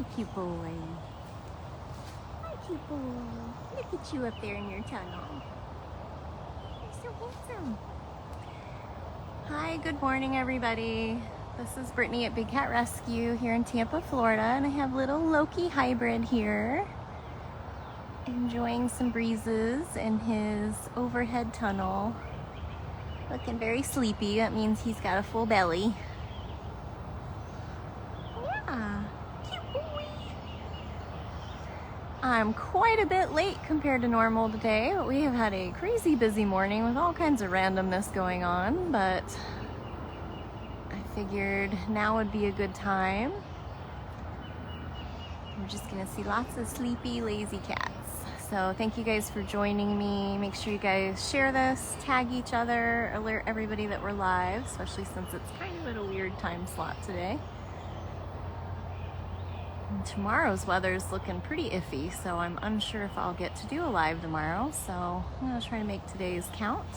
Hi, cute boy. Hi, cute boy. Look at you up there in your tunnel. You're so handsome. Hi, good morning, everybody. This is Brittany at Big Cat Rescue here in Tampa, Florida, and I have little Loki hybrid here, enjoying some breezes in his overhead tunnel. Looking very sleepy. That means he's got a full belly. Yeah, cute boy. I'm quite a bit late compared to normal today. We have had a crazy busy morning with all kinds of randomness going on, but I figured now would be a good time. We're just gonna see lots of sleepy, lazy cats. So thank you guys for joining me. Make sure you guys share this, tag each other, alert everybody that we're live, especially since it's kind of at a weird time slot today. And tomorrow's weather is looking pretty iffy, so I'm unsure if I'll get to do a live tomorrow. So I'm gonna try to make today's count.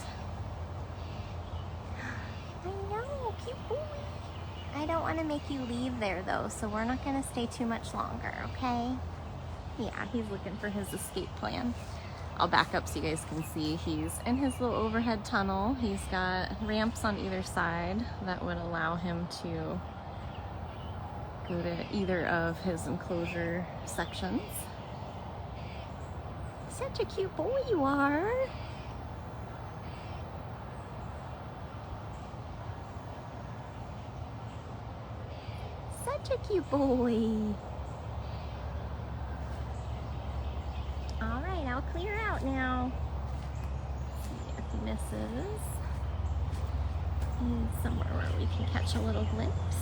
I know, cute boy. I don't want to make you leave there though, so we're not gonna stay too much longer, okay? Yeah, he's looking for his escape plan. I'll back up so you guys can see. He's in his little overhead tunnel. He's got ramps on either side that would allow him to go to either of his enclosure sections. Such a cute boy you are. Such a cute boy. All right, I'll clear out now. See if he misses. He's somewhere where we can catch a little glimpse.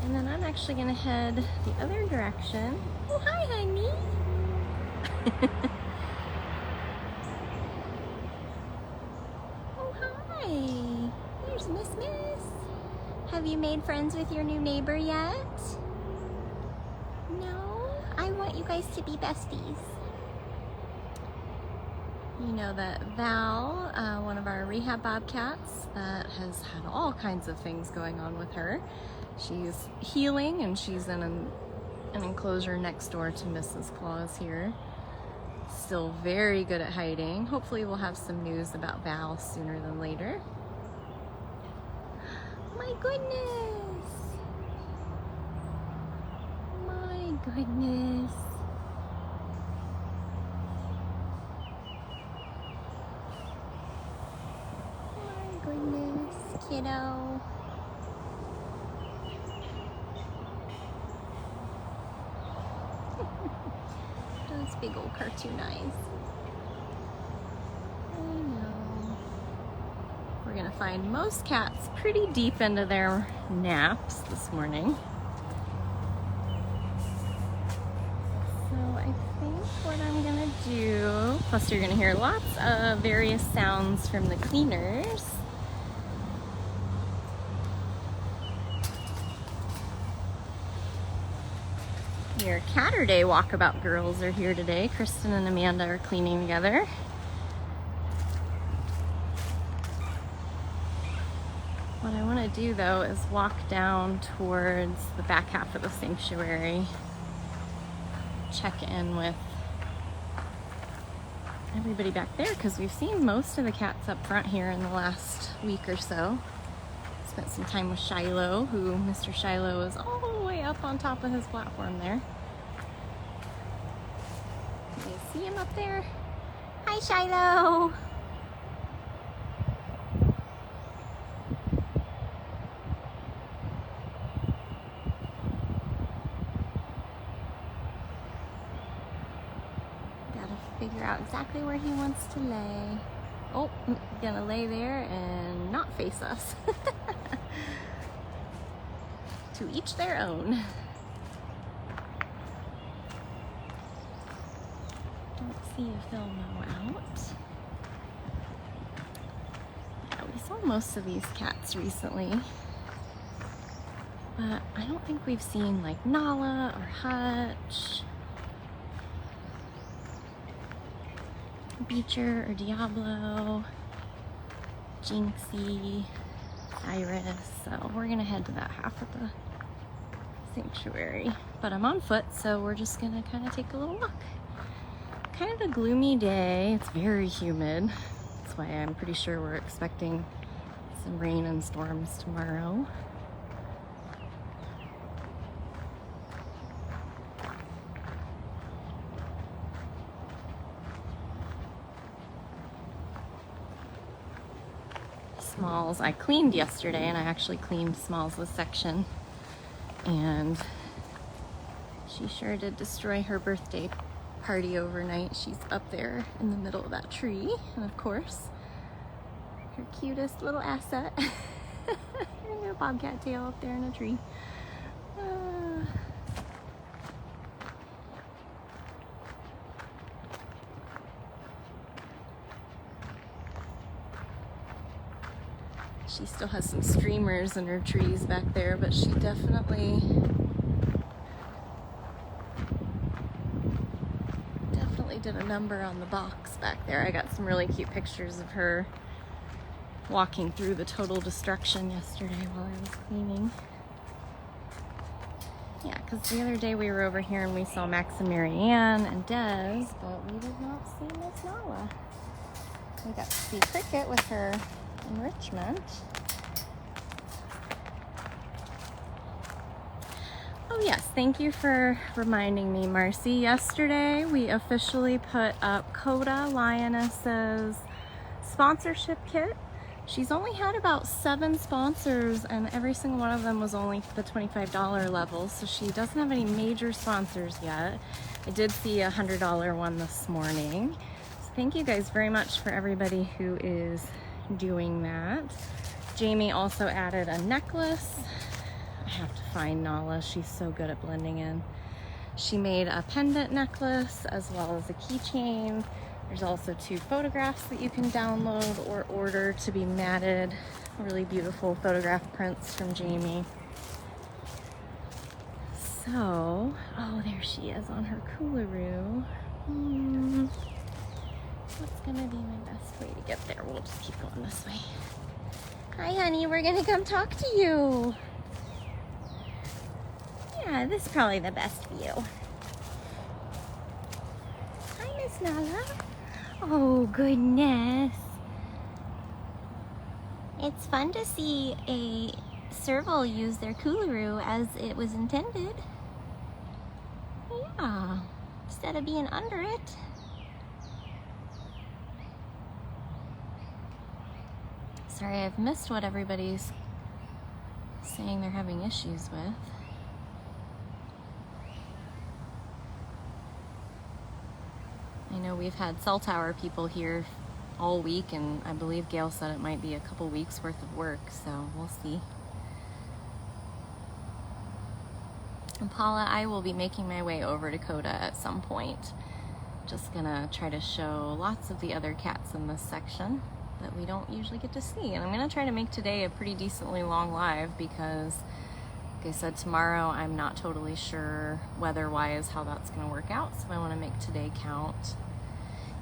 And then I'm actually gonna head the other direction. Oh, hi, honey. Oh, hi. There's Miss. Have you made friends with your new neighbor yet? No? I want you guys to be besties. You know that Val, one of our rehab Bobcats that has had all kinds of things going on with her. She's healing and she's in an enclosure next door to Mrs. Claus here. Still very good at hiding. Hopefully we'll have some news about Val sooner than later. My goodness! My goodness. My goodness, kiddo. Those big old cartoon eyes. I know. We're gonna find most cats pretty deep into their naps this morning. So I think what I'm gonna do, plus you're gonna hear lots of various sounds from the cleaners. Your Catterday Walkabout girls are here today. Kristen and Amanda are cleaning together. What I want to do though is walk down towards the back half of the sanctuary, check in with everybody back there because we've seen most of the cats up front here in the last week or so. Spent some time with Shiloh, who Mr. Shiloh is all the way up on top of his platform there. You see him up there? Hi, Shiloh! Gotta figure out exactly where he wants to lay. Oh, gonna lay there and not face us. To each their own. Don't see if they'll mow out. Yeah, we saw most of these cats recently, but I don't think we've seen like Nala or Hutch, Beecher or Diablo, Jinxie, Cyrus. So we're gonna head to that half of the sanctuary. But I'm on foot, so we're just gonna kind of take a little walk. Kind of a gloomy day. It's very humid. That's why I'm pretty sure we're expecting some rain and storms tomorrow. Smalls I cleaned yesterday, and I actually cleaned Smalls' section, and she sure did destroy her birthday party overnight. She's up there in the middle of that tree, and of course her cutest little asset her little bobcat tail up there in a tree. She still has some streamers in her trees back there, but she definitely did a number on the box back there. I got some really cute pictures of her walking through the total destruction yesterday while I was cleaning. Yeah, because the other day we were over here and we saw Max and Marianne and Des, but we did not see Miss Nala. We got to see Cricket with her enrichment. Oh yes, thank you for reminding me, Marcy. Yesterday we officially put up Koda, Lioness's sponsorship kit. She's only had about 7 sponsors, and every single one of them was only the $25 level, so she doesn't have any major sponsors yet. I did see a $100 one this morning. So thank you guys very much for everybody who is doing that. Jamie also added a necklace. I have to find Nala. She's so good at blending in. She made a pendant necklace as well as a keychain. There's also 2 photographs that you can download or order to be matted. Really beautiful photograph prints from Jamie. So, oh, there she is on her coolaroo. What's gonna be my best way to get there? We'll just keep going this way. Hi, honey, we're gonna come talk to you. Yeah, this is probably the best view. Hi, Miss Nala. Oh, goodness. It's fun to see a Serval use their coolaroo as it was intended. Yeah, instead of being under it. Sorry, I've missed what everybody's saying they're having issues with. I know we've had cell tower people here all week, and I believe Gail said it might be a couple weeks worth of work, so we'll see. And Paula, I will be making my way over to Koda at some point. Just gonna try to show lots of the other cats in this section that we don't usually get to see. And I'm gonna try to make today a pretty decently long live because, like I said, tomorrow I'm not totally sure weather-wise how that's gonna work out, so I wanna make today count.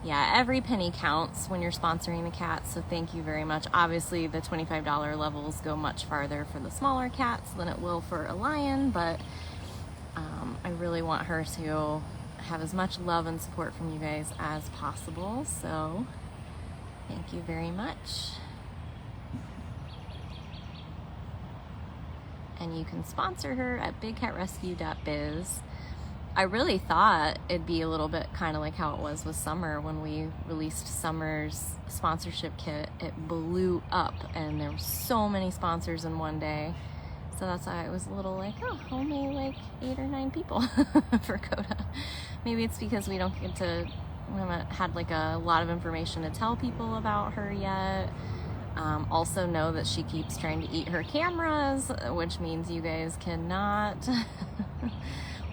Yeah, every penny counts when you're sponsoring the cats, so thank you very much. Obviously, the $25 levels go much farther for the smaller cats than it will for a lion, but I really want her to have as much love and support from you guys as possible, so thank you very much. And you can sponsor her at bigcatrescue.biz. I really thought it'd be a little bit kind of like how it was with Summer when we released Summer's sponsorship kit. It blew up and there were so many sponsors in one day. So that's why I was a little like, oh, only like 8 or 9 people for Koda. Maybe it's because we haven't had like a lot of information to tell people about her yet. Also know that she keeps trying to eat her cameras, which means you guys cannot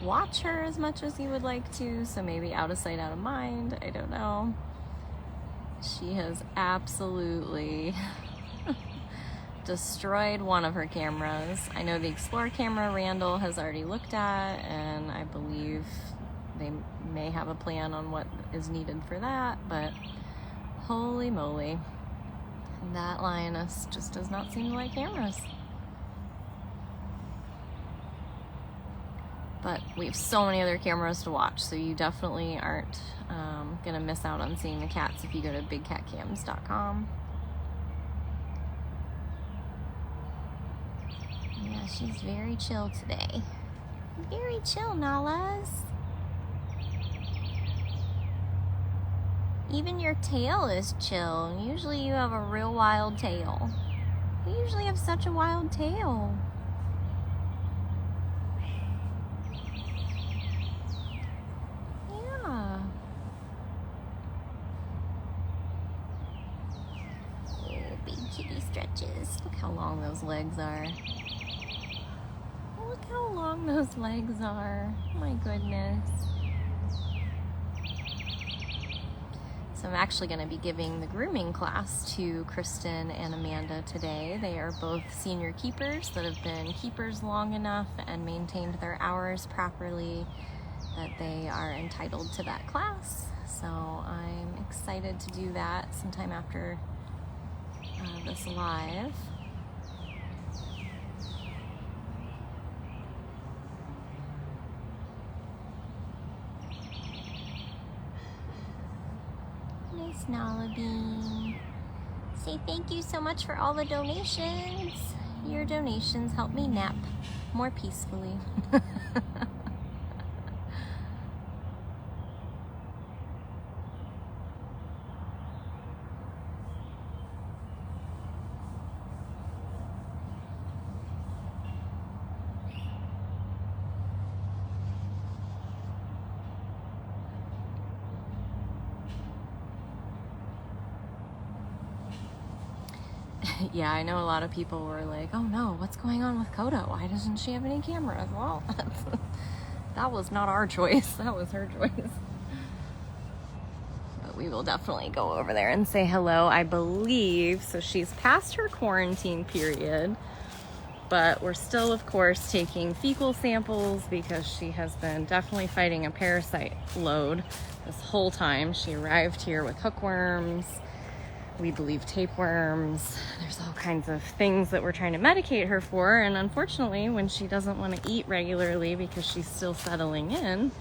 watch her as much as you would like to, so maybe out of sight, out of mind, I don't know. She has absolutely destroyed one of her cameras. I know the Explore camera Randall has already looked at, and I believe they may have a plan on what is needed for that, but holy moly, that Lioness just does not seem to like cameras. But we have so many other cameras to watch, so you definitely aren't gonna miss out on seeing the cats if you go to bigcatcams.com. Yeah, she's very chill today. Very chill, Nalas. Even your tail is chill. Usually you have a real wild tail. You usually have such a wild tail. Yeah. Oh, big kitty stretches. Look how long those legs are. Look how long those legs are. My goodness. So I'm actually going to be giving the grooming class to Kristen and Amanda today. They are both senior keepers that have been keepers long enough and maintained their hours properly that they are entitled to that class. So I'm excited to do that sometime after this live. Nice, Nala Bean. Say thank you so much for all the donations. Your donations help me nap more peacefully. Yeah, I know a lot of people were like, oh no, what's going on with Koda? Why doesn't she have any cameras? Well, that was not our choice. That was her choice. But we will definitely go over there and say hello, I believe. So she's past her quarantine period, but we're still, of course, taking fecal samples because she has been definitely fighting a parasite load this whole time. She arrived here with hookworms. We believe tapeworms. There's all kinds of things that we're trying to medicate her for, and unfortunately, when she doesn't want to eat regularly because she's still settling in,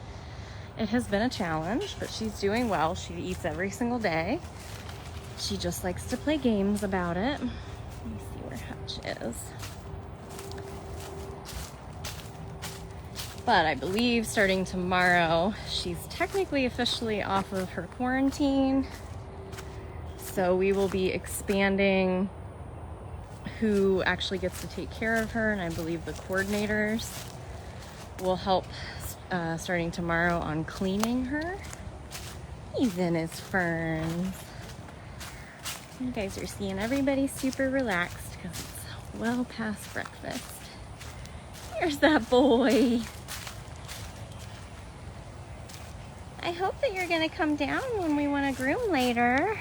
it has been a challenge, but she's doing well. She eats every single day. She just likes to play games about it. Let me see where Hutch is. But I believe starting tomorrow, she's technically officially off of her quarantine. So we will be expanding who actually gets to take care of her, and I believe the coordinators will help starting tomorrow on cleaning her. Even as ferns. You guys are seeing everybody super relaxed because it's well past breakfast. Here's that boy. I hope that you're gonna come down when we want to groom later.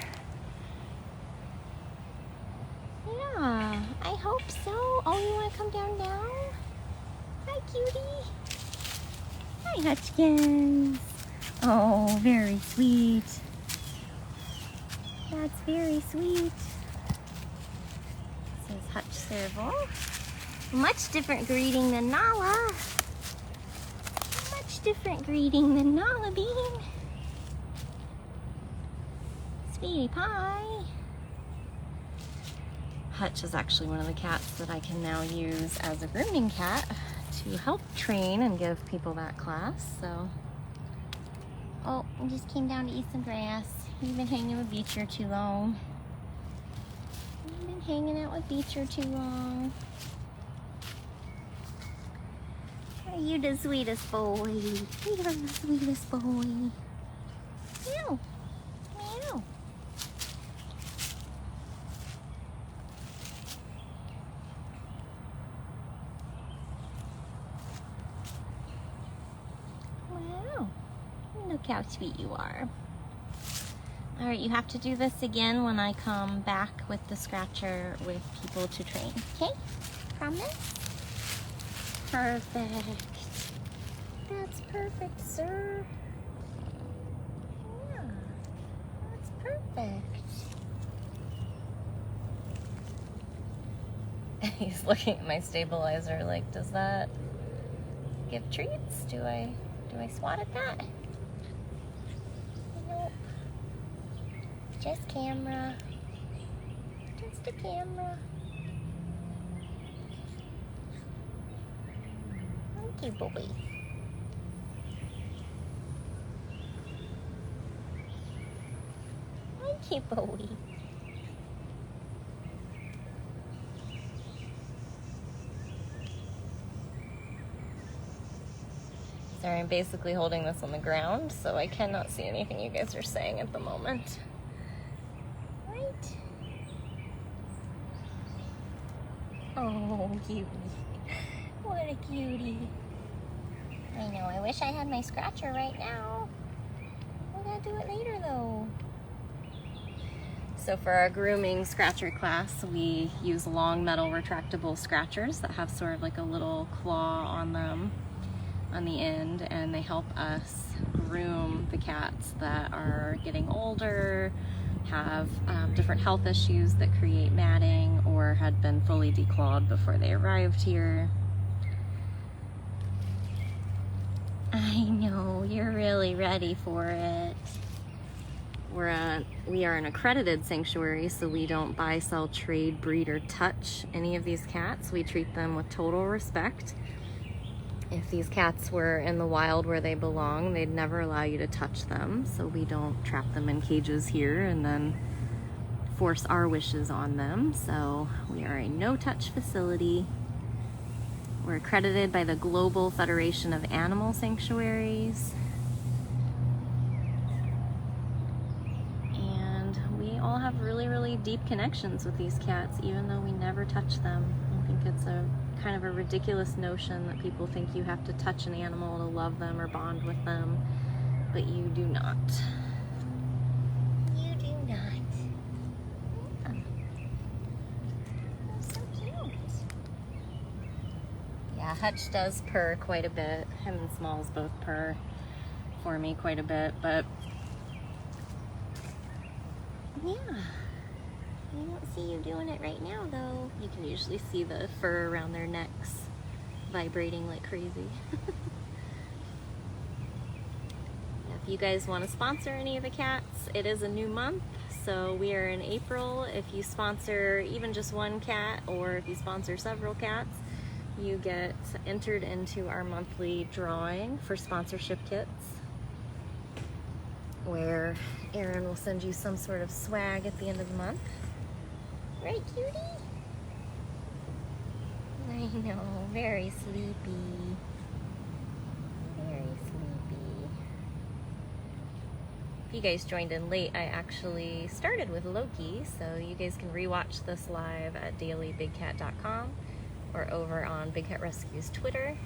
Yeah, I hope so. Oh, you want to come down now? Hi, cutie. Hi, Hutchkins. Oh, very sweet. That's very sweet. This is Hutch Serval. Much different greeting than Nala. Much different greeting than Nala Bean. Sweetie pie. Hutch is actually one of the cats that I can now use as a grooming cat to help train and give people that class, so. Oh, I just came down to eat some grass. You've been hanging with Beecher too long. You've been hanging out with Beecher too long. Are you the sweetest boy? You're the sweetest boy. Meow. Meow. Wow. Look how sweet you are. All right, you have to do this again when I come back with the scratcher with people to train. Okay? Promise? Perfect. That's perfect, sir. Yeah, that's perfect. He's looking at my stabilizer like, does that Give treats? Do I swat at that? Nope. Just camera. Just a camera. Okay, boy. Okay, boy. Sorry, I'm basically holding this on the ground, so I cannot see anything you guys are saying at the moment. Right? Oh, cutie. What a cutie. I know, I wish I had my scratcher right now. I gotta do it later though. So for our grooming scratcher class, we use long metal retractable scratchers that have sort of like a little claw on them on the end, and they help us groom the cats that are getting older, have different health issues that create matting, or had been fully declawed before they arrived here. I know, you're really ready for it. We are an accredited sanctuary, so we don't buy, sell, trade, breed, or touch any of these cats. We treat them with total respect. If these cats were in the wild where they belong, they'd never allow you to touch them. So we don't trap them in cages here and then force our wishes on them. So we are a no-touch facility. We're accredited by the Global Federation of Animal Sanctuaries. And we all have really, really deep connections with these cats, even though we never touch them. I think it's a kind of a ridiculous notion that people think you have to touch an animal to love them or bond with them, but you do not. You do not. Oh. So cute. Yeah, Hutch does purr quite a bit. Him and Smalls both purr for me quite a bit, but yeah. I don't see you doing it right now though. You can usually see the fur around their necks vibrating like crazy. If you guys want to sponsor any of the cats, it is a new month, so we are in April. If you sponsor even just one cat, or if you sponsor several cats, you get entered into our monthly drawing for sponsorship kits, where Aaron will send you some sort of swag at the end of the month. Right, cutie? I know, very sleepy. Very sleepy. If you guys joined in late, I actually started with Loki, so you guys can rewatch this live at dailybigcat.com or over on Big Cat Rescue's Twitter,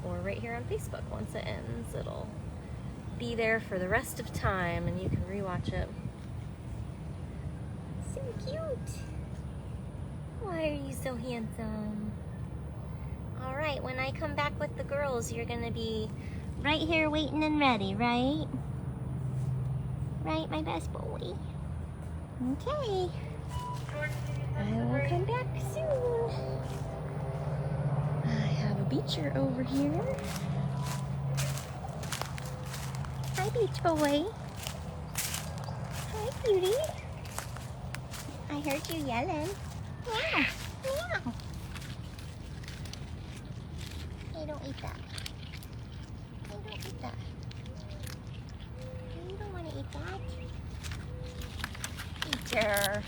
or right here on Facebook. Once it ends, it'll be there for the rest of time and you can rewatch it. So cute. Why are you so handsome? Alright, when I come back with the girls, you're gonna be right here waiting and ready, right? Right, my best boy? Okay. I will come back soon. I have a beacher over here. Hi, beach boy. Hi, cutie. I heard you yelling. Meow, meow. Hey, don't eat that. Hey, don't eat that. You don't want to eat that. Beacher.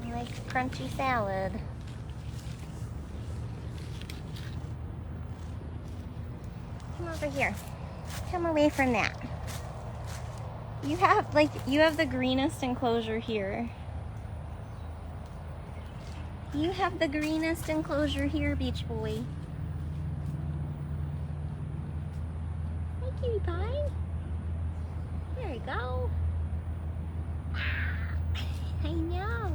He likes crunchy salad. Come over here. Come away from that. You have the greenest enclosure here. You have the greenest enclosure here, beach boy. Hi, cutie pie. There you go. I know.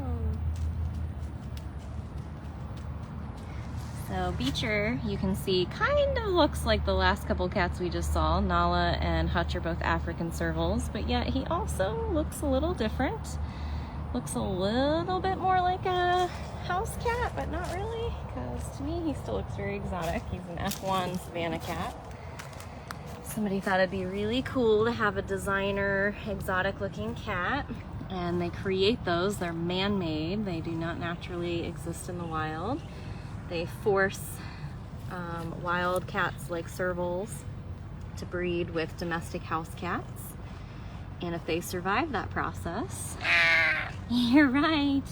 So Beecher, you can see, kind of looks like the last couple cats we just saw. Nala and Hutch are both African Servals, but yet he also looks a little different. Looks a little bit more like a house cat, but not really, because to me he still looks very exotic. He's an F1 Savannah cat. Somebody thought it'd be really cool to have a designer, exotic looking cat, and they create those. They're man-made. They do not naturally exist in the wild. They force wild cats like Servals to breed with domestic house cats. And if they survive that process, you're right,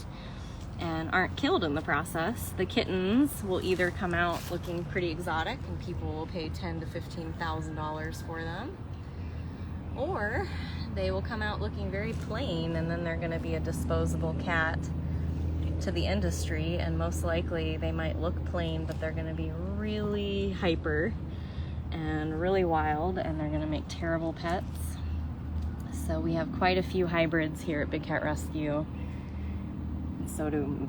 and aren't killed in the process, the kittens will either come out looking pretty exotic and people will pay $10,000 to $15,000 for them, or they will come out looking very plain, and then they're going to be a disposable cat to the industry. And most likely they might look plain, but they're going to be really hyper and really wild, and they're going to make terrible pets. So we have quite a few hybrids here at Big Cat Rescue. So do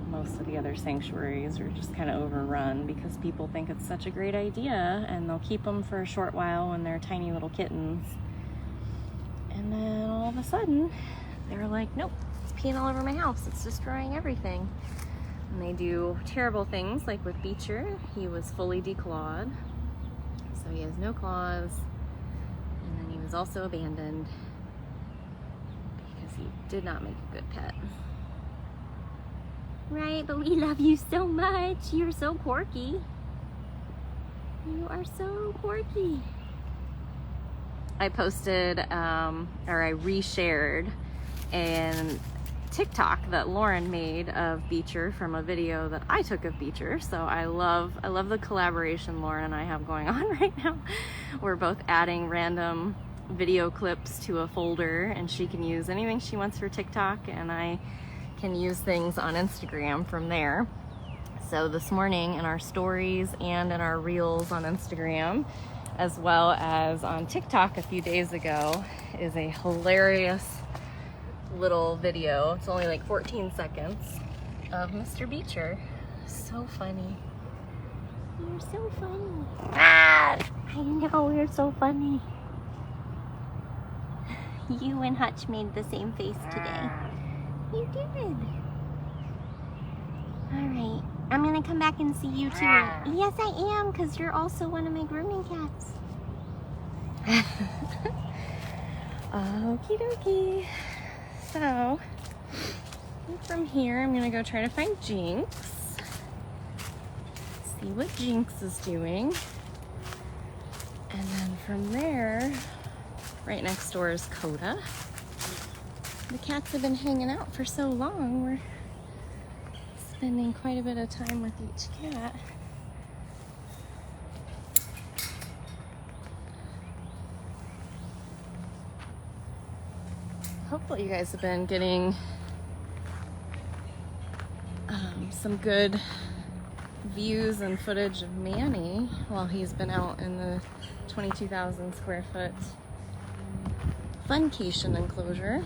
most of the other sanctuaries, are just kind of overrun because people think it's such a great idea, and they'll keep them for a short while when they're tiny little kittens. And then all of a sudden, they're like, nope, it's peeing all over my house. It's destroying everything. And they do terrible things, like with Beecher. He was fully declawed, so he has no claws. And then he was also abandoned because he did not make a good pet. Right, but we love you so much. You're so quirky. You are so quirky. I posted, or I reshared a TikTok that Lauren made of Beecher from a video that I took of Beecher. So I love the collaboration Lauren and I have going on right now. We're both adding random video clips to a folder, and she can use anything she wants for TikTok, and I can use things on Instagram from there. So this morning in our stories and in our reels on Instagram, as well as on TikTok a few days ago, is a hilarious little video. It's only like 14 seconds of Mr. Beecher. So funny. You're so funny. Ah, I know, you're so funny. You and Hutch made the same face today. You did. Alright, I'm gonna come back and see you too. Yes, I am, because you're also one of my grooming cats. Okie dokie. So, from here, I'm gonna go try to find Jinx. See what Jinx is doing. And then from there, right next door is Koda. The cats have been hanging out for so long, we're spending quite a bit of time with each cat. Hopefully you guys have been getting some good views and footage of Manny while he's been out in the 22,000 square foot funcation enclosure.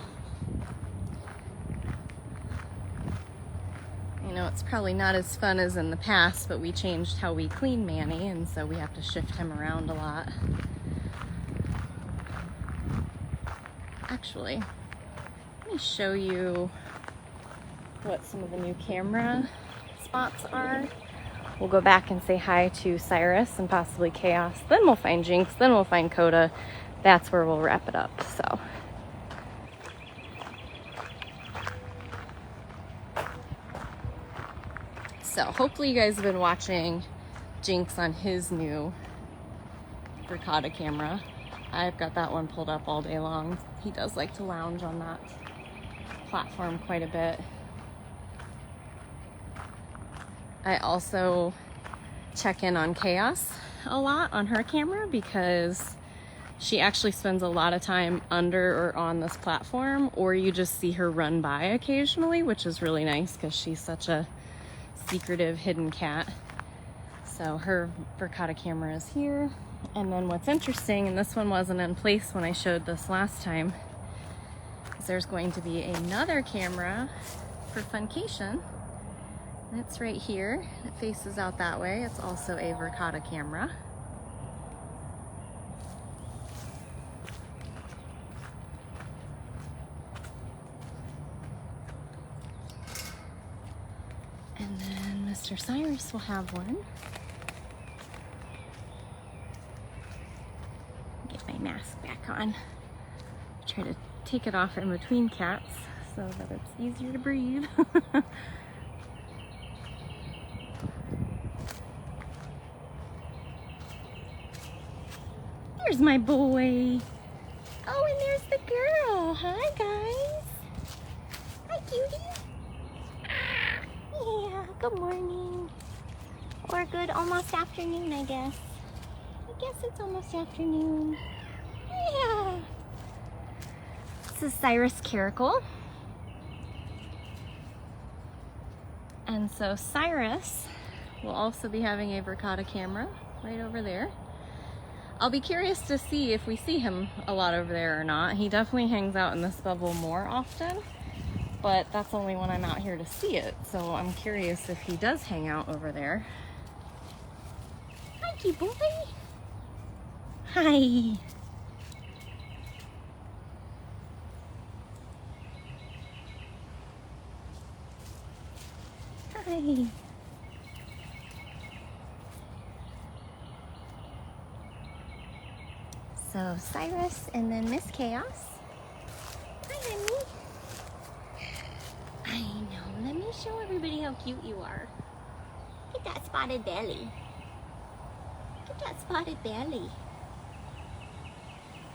You know, it's probably not as fun as in the past, but we changed how we clean Manny, and so we have to shift him around a lot. Actually, let me show you what some of the new camera spots are. We'll go back and say hi to Cyrus and possibly Chaos. Then we'll find Jinx, then we'll find Koda. That's where we'll wrap it up, so. So hopefully you guys have been watching Jinx on his new Koda camera. I've got that one pulled up all day long. He does like to lounge on that platform quite a bit. I also check in on Chaos a lot on her camera because she actually spends a lot of time under or on this platform, or you just see her run by occasionally, which is really nice because she's such a secretive hidden cat. So her Koda camera is here. And then what's interesting, and this one wasn't in place when I showed this last time, is there's going to be another camera for Funcation It's right here. It faces out that way. It's also a Verkada camera. And then Mr. Cyrus will have one. Get my mask back on. Try to take it off in between cats so that it's easier to breathe. There's my boy. Oh, and there's the girl. Hi, guys. Hi, cutie. Yeah, good morning. Or good almost afternoon, I guess. I guess it's almost afternoon. Yeah. This is Cyrus Caracal. And so Cyrus will also be having a Verkada camera right over there. I'll be curious to see if we see him a lot over there or not. He definitely hangs out in this bubble more often, but that's only when I'm out here to see it. So I'm curious if he does hang out over there. Hi, cute boy. Hi. Hi. So Cyrus and then Miss Chaos. Hi, honey. I know. Let me show everybody how cute you are. Look at that spotted belly. Look at that spotted belly.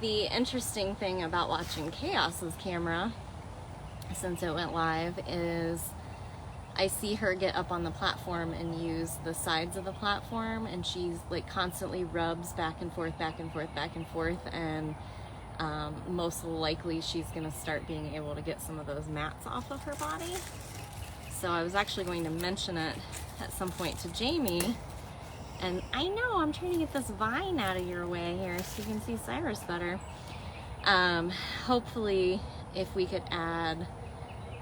The interesting thing about watching Chaos's camera, since it went live, is I see her get up on the platform and use the sides of the platform, and she's like constantly rubs back and forth, back and forth, back and forth, and most likely she's gonna start being able to get some of those mats off of her body. So I was actually going to mention it at some point to Jamie, and I know I'm trying to get this vine out of your way here so you can see Cyrus better. Hopefully if we could add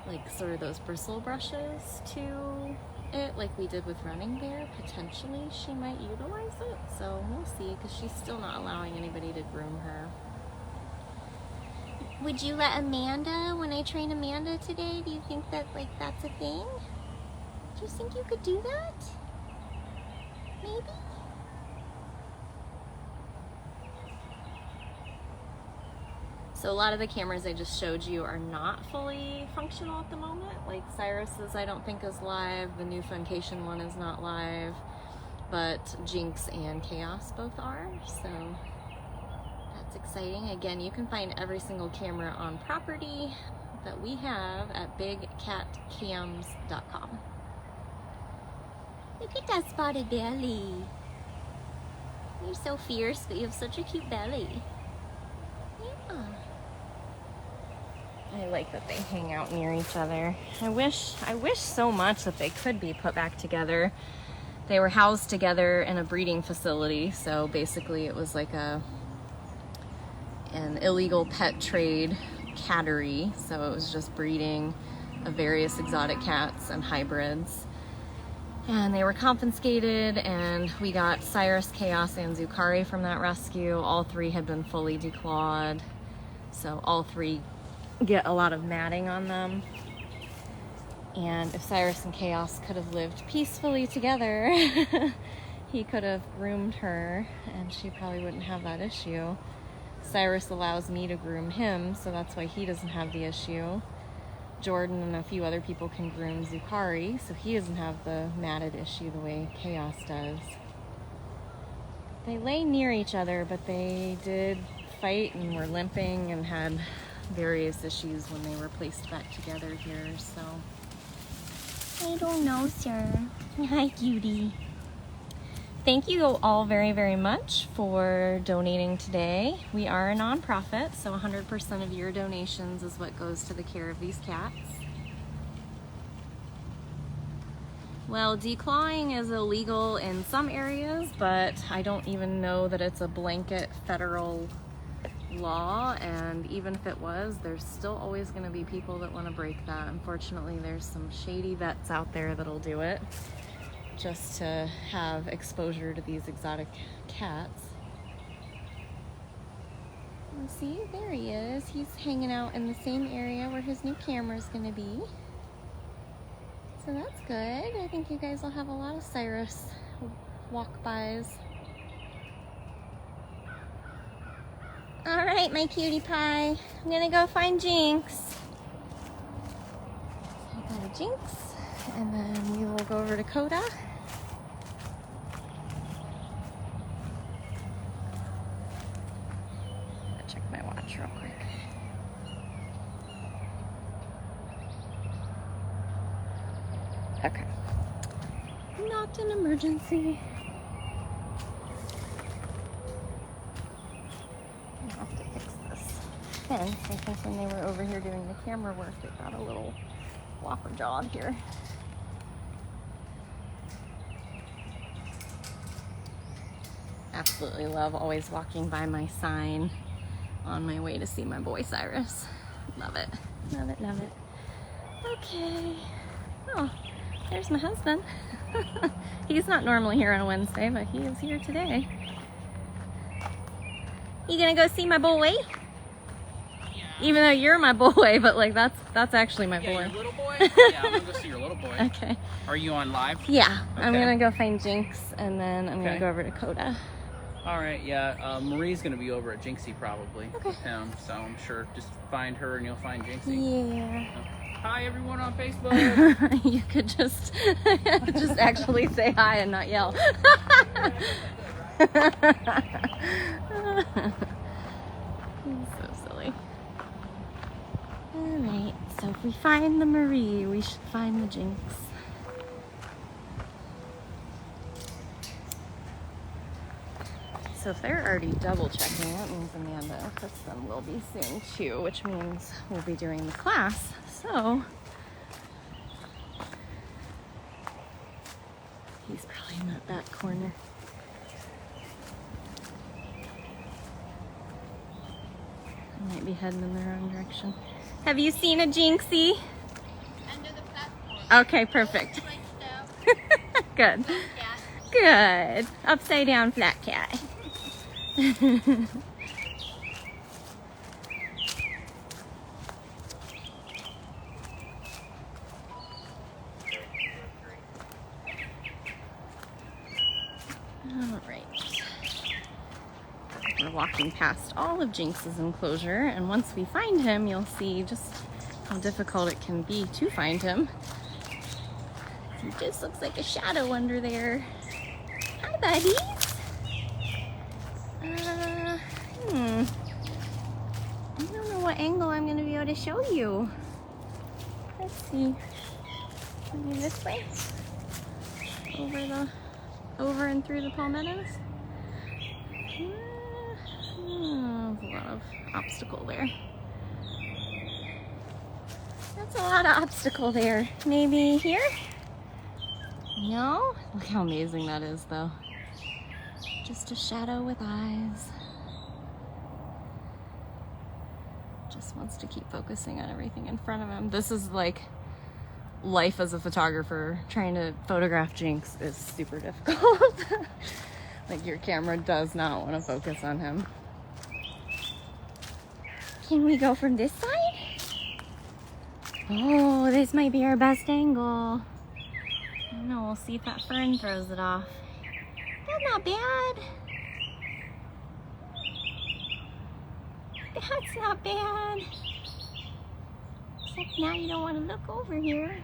like sort of those bristle brushes to it like we did with Running Bear, potentially she might utilize it. So we'll see, because she's still not allowing anybody to groom her. Would you let Amanda, when I train Amanda today, do you think that like that's a thing? Do you think you could do that? Maybe? So a lot of the cameras I just showed you are not fully functional at the moment. Like Cyrus's I don't think is live, the new Funcation one is not live, but Jinx and Chaos both are, so that's exciting. Again, you can find every single camera on property that we have at bigcatcams.com. Look at that spotted belly. You're so fierce, but you have such a cute belly. Yeah. I like that they hang out near each other. I wish so much that they could be put back together. They were housed together in a breeding facility, so basically it was like an illegal pet trade cattery. So it was just breeding of various exotic cats and hybrids. And they were confiscated, and we got Cyrus, Chaos, and Zukari from that rescue. All three had been fully declawed, so all three get a lot of matting on them. And if Cyrus and Chaos could have lived peacefully together, he could have groomed her and she probably wouldn't have that issue. Cyrus allows me to groom him, so that's why he doesn't have the issue. Jordan and a few other people can groom Zukari, so he doesn't have the matted issue the way Chaos does. They lay near each other, but they did fight and were limping and had various issues when they were placed back together here, so I don't know, sir. Hi, cutie. Thank you all very, very much for donating today. We are a nonprofit, so 100% of your donations is what goes to the care of these cats. Well, declawing is illegal in some areas, but I don't even know that it's a blanket federal law, and even if it was, there's still always going to be people that want to break that. Unfortunately, there's some shady vets out there that'll do it just to have exposure to these exotic cats. See, there he is. He's hanging out in the same area where his new camera is going to be. So that's good. I think you guys will have a lot of Cyrus walk-bys. All right, my cutie pie. I'm going to go find Jinx. I got a Jinx, and then we will go over to Koda. Real quick. Okay. Not an emergency. I'll have to fix this fence. I think when they were over here doing the camera work, it got a little whopper-jawed here. Absolutely love always walking by my sign on my way to see my boy Cyrus. Love it. Love it, love it. Okay. Oh, there's my husband. He's not normally here on a Wednesday, but he is here today. You gonna go see my boy? Yeah. Even though you're my boy, but like that's actually my boy. Your little boy? Yeah, I'm gonna go see your little boy. Okay. Are you on live? Yeah. Okay. I'm gonna go find Jinx, and then I'm gonna go over to Koda. All right, yeah. Marie's gonna be over at Jinxie probably with him, so I'm sure just find her and you'll find Jinxie. Yeah. Hi everyone on Facebook. You could just actually say hi and not yell. He's so silly. All right. So if we find the Marie, we should find the Jinx. So if they're already double checking, that means Amanda and Kristen will be soon too, which means we'll be doing the class. So he's probably in that back corner. I might be heading in the wrong direction. Have you seen a Jinxie? Under the platform. Okay, perfect. Good. Good. Upside down flat cat. Alright. We're walking past all of Jinx's enclosure, and once we find him, you'll see just how difficult it can be to find him. He just looks like a shadow under there. Hi, buddies. I don't know what angle I'm going to be able to show you. Let's see. Maybe this way? Over and through the palmettos? There's a lot of obstacle there. That's a lot of obstacle there. Maybe here? No? Look how amazing that is, though. Just a shadow with eyes. Just wants to keep focusing on everything in front of him. This is like life as a photographer. Trying to photograph Jinx is super difficult. Like your camera does not want to focus on him. Can we go from this side? Oh, this might be our best angle. I don't know, we'll see if that fern throws it off. That's not bad. That's not bad. Except now you don't want to look over here.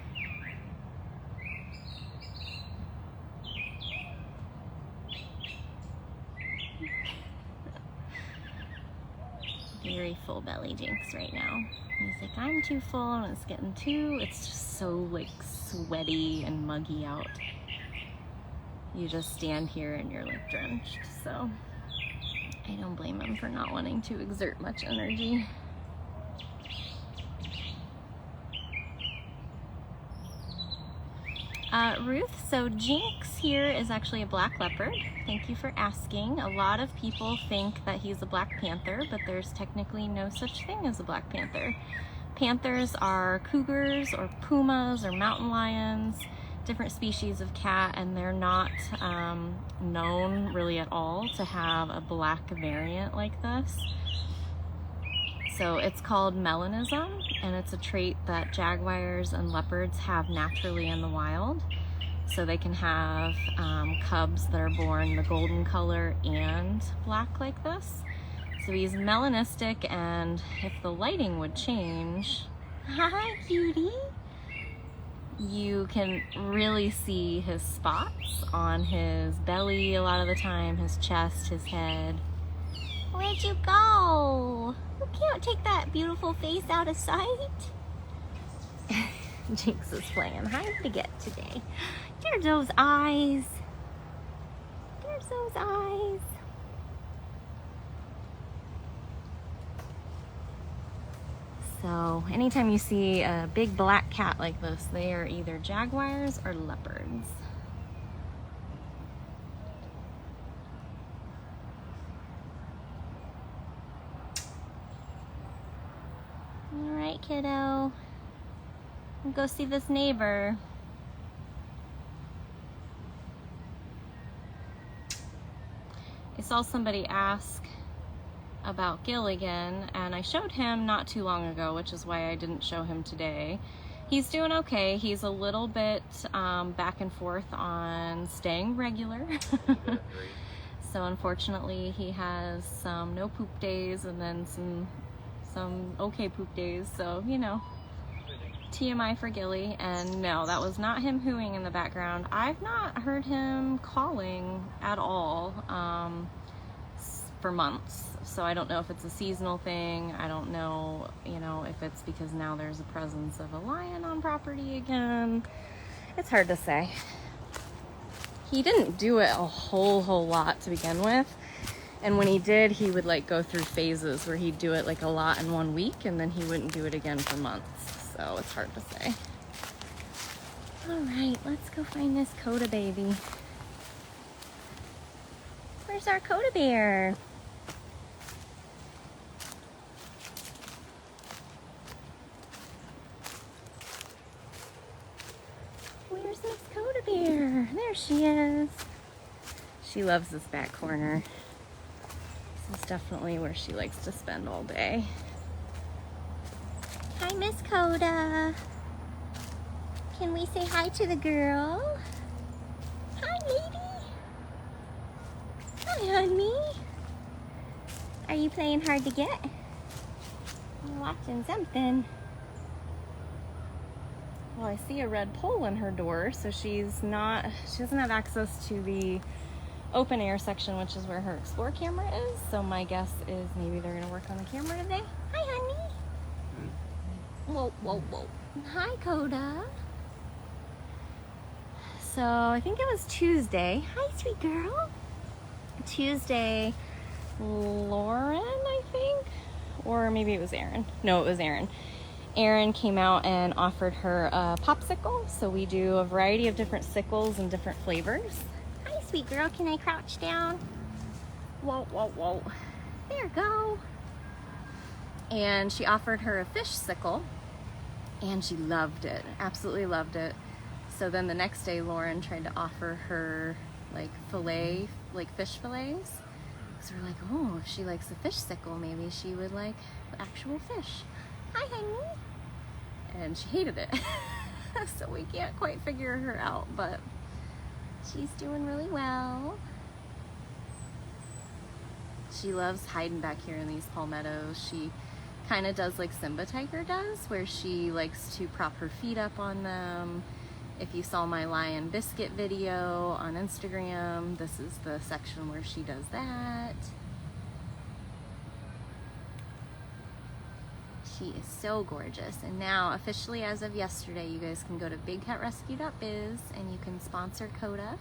Very full belly Jinx right now. He's like, I'm too full and it's getting it's just so like sweaty and muggy out. You just stand here and you're like drenched, so I don't blame him for not wanting to exert much energy. Ruth, so Jinx here is actually a black leopard. Thank you for asking. A lot of people think that he's a black panther, but there's technically no such thing as a black panther. Panthers are cougars or pumas or mountain lions, different species of cat, and they're not known really at all to have a black variant like this. So it's called melanism, and it's a trait that jaguars and leopards have naturally in the wild. So they can have cubs that are born the golden color and black like this. So he's melanistic, and if the lighting would change, hi cutie, you can really see his spots on his belly a lot of the time, his chest, his head. Where'd you go? You can't take that beautiful face out of sight. Jinx is playing hard to get today. There's those eyes. There's those eyes. So anytime you see a big black cat like this, they are either jaguars or leopards. All right, kiddo. We'll go see this neighbor. I saw somebody ask about Gil again, and I showed him not too long ago, which is why I didn't show him today. He's doing okay. He's a little bit back and forth on staying regular. So unfortunately he has some no poop days and then some okay poop days, so you know, TMI for Gilly. And no, that was not him hooing in the background. I've not heard him calling at all for months, so I don't know if it's a seasonal thing. I don't know, you know, if it's because now there's a presence of a lion on property again. It's hard to say. He didn't do it a whole lot to begin with, and when he did, he would like go through phases where he'd do it like a lot in 1 week and then he wouldn't do it again for months, so it's hard to say. All right, let's go find this Koda baby. Where's our Koda bear? Where's Miss Koda bear? There she is. She loves this back corner. This is definitely where she likes to spend all day. Hi, Miss Koda. Can we say hi to the girl? Hi, lady. Hi, honey. Are you playing hard to get? You're watching something. Well, I see a red pole in her door, so she doesn't have access to the open air section, which is where her Explore camera is. So my guess is maybe they're gonna work on the camera today. Hi, honey. Whoa, whoa, whoa. Hi, Koda. So I think it was Tuesday. Hi, sweet girl. Tuesday, Lauren, I think, or maybe it was Aaron. No, it was Aaron. Aaron came out and offered her a popsicle. So we do a variety of different sickles and different flavors. Hi, sweet girl. Can I crouch down? Whoa, whoa, whoa. There you go. And she offered her a fish sickle, and she loved it. Absolutely loved it. So then the next day, Lauren tried to offer her like fillet, like fish fillets. So we're like, oh, if she likes a fish sickle, maybe she would like actual fish. Hi, honey. And she hated it. So we can't quite figure her out, but she's doing really well. She loves hiding back here in these palmettos. She kind of does like Simba Tiger does, where she likes to prop her feet up on them. If you saw my lion biscuit video on Instagram, this is the section where she does that. She is so gorgeous. And now, officially as of yesterday, you guys can go to bigcatrescue.biz and you can sponsor Koda.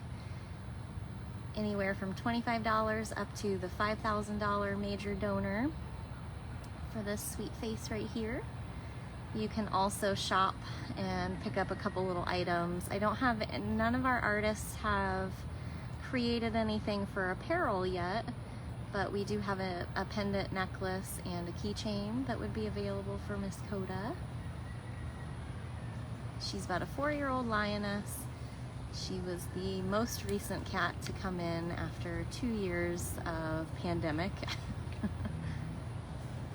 Anywhere from $25 up to the $5,000 major donor for this sweet face right here. You can also shop and pick up a couple little items. None of our artists have created anything for apparel yet, but we do have a pendant necklace and a keychain that would be available for Miss Koda. She's about a 4-year-old Lioness. She was the most recent cat to come in after 2 years of pandemic.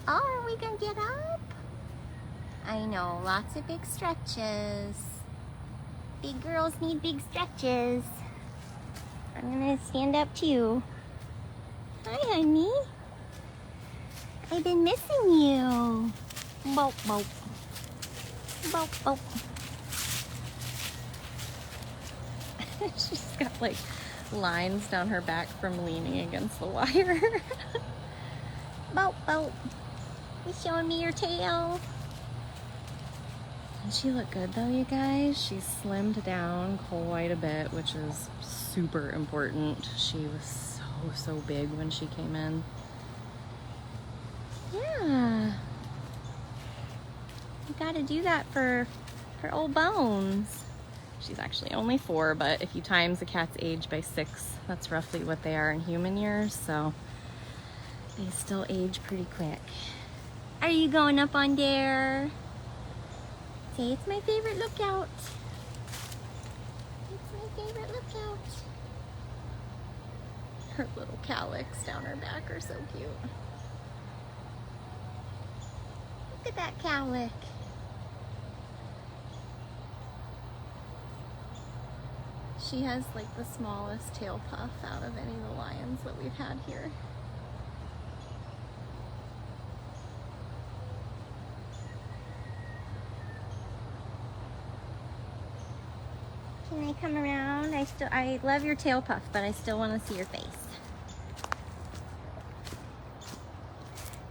Oh, are we gonna get up? I know, lots of big stretches. Big girls need big stretches. I'm gonna stand up too. Hi, honey. I've been missing you. Boop, boop. Boop, boop. She's got like lines down her back from leaning against the wire. Boop, boop. You showing me your tail? Doesn't she look good though, you guys? She's slimmed down quite a bit, which is super important. She was so big when she came in. Yeah. You gotta do that for old bones. She's actually only 4, but if you times a cat's age by 6, that's roughly what they are in human years, so they still age pretty quick. Are you going up on there? Say, it's my favorite lookout. It's my favorite lookout. Her little calyx down her back are so cute. Look at that cowlick. She has like the smallest tail puff out of any of the lions that we've had here. Can I come around? I love your tail puff, but I still want to see your face.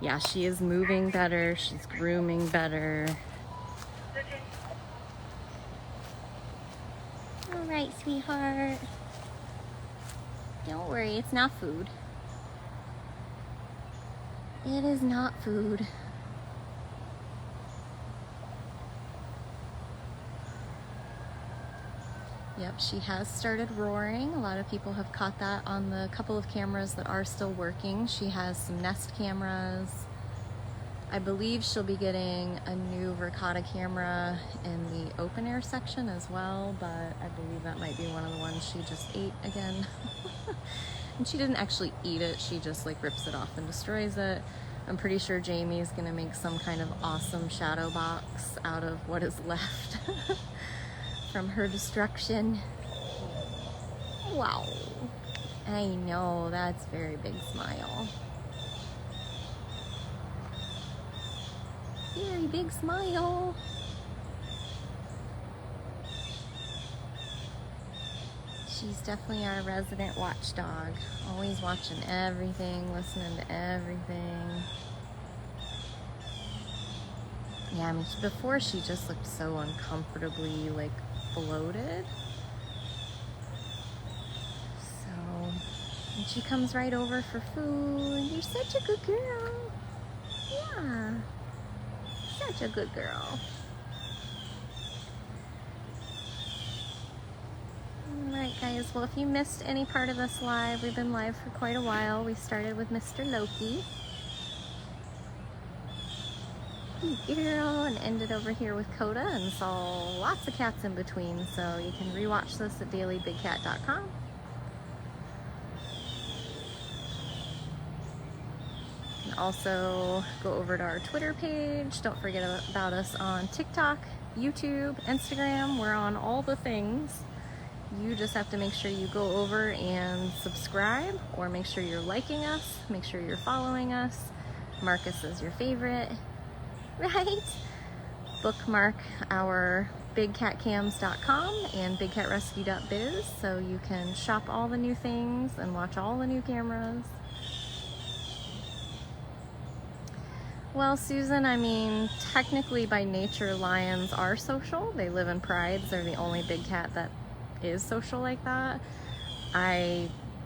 Yeah, she is moving better. She's grooming better. All right, sweetheart. Don't worry, it's not food. It is not food. Yep, she has started roaring. A lot of people have caught that on the couple of cameras that are still working. She has some Nest cameras. I believe she'll be getting a new Ricotta camera in the open air section as well, but I believe that might be one of the ones she just ate again. And she didn't actually eat it, she just like rips it off and destroys it. I'm pretty sure Jamie's gonna make some kind of awesome shadow box out of what is left from her destruction. Wow. I know, that's a very big smile. Very big smile. She's definitely our resident watchdog. Always watching everything, listening to everything. Yeah, I mean, before she just looked so uncomfortably, like, bloated. So, and she comes right over for food. You're such a good girl. Yeah. Such a good girl. Alright guys, well if you missed any part of this live, we've been live for quite a while. We started with Mr. Loki. Good girl, and ended over here with Koda and saw lots of cats in between, so you can rewatch this at dailybigcat.com. You can also go over to our Twitter page. Don't forget about us on TikTok, YouTube, Instagram. We're on all the things. You just have to make sure you go over and subscribe, or make sure you're liking us, make sure you're following us, mark us as your favorite, right? Bookmark our bigcatcams.com and bigcatrescue.biz so you can shop all the new things and watch all the new cameras. Well, Susan, I mean, technically by nature, lions are social. They live in prides. They're the only big cat that is social like that.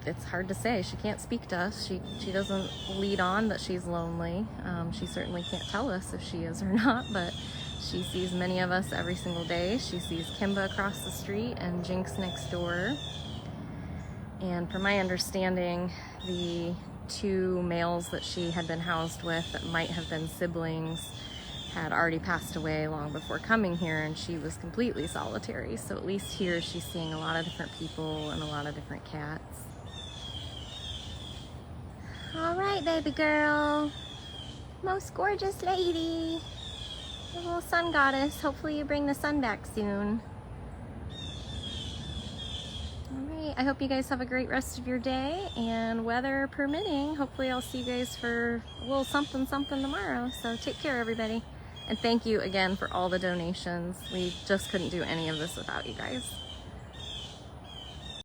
It's hard to say. She can't speak to us. She doesn't lead on that she's lonely. She certainly can't tell us if she is or not, but She sees many of us every single day. She sees Kimba across the street and Jinx next door. And from my understanding, the two males that she had been housed with that might have been siblings had already passed away long before coming here, and she was completely solitary. So at least here she's seeing a lot of different people and a lot of different cats. All right, baby girl. Most gorgeous lady. The little sun goddess. Hopefully you bring the sun back soon. Alright, I hope you guys have a great rest of your day, and weather permitting, hopefully I'll see you guys for a little something tomorrow. So take care, everybody. And thank you again for all the donations. We just couldn't do any of this without you guys.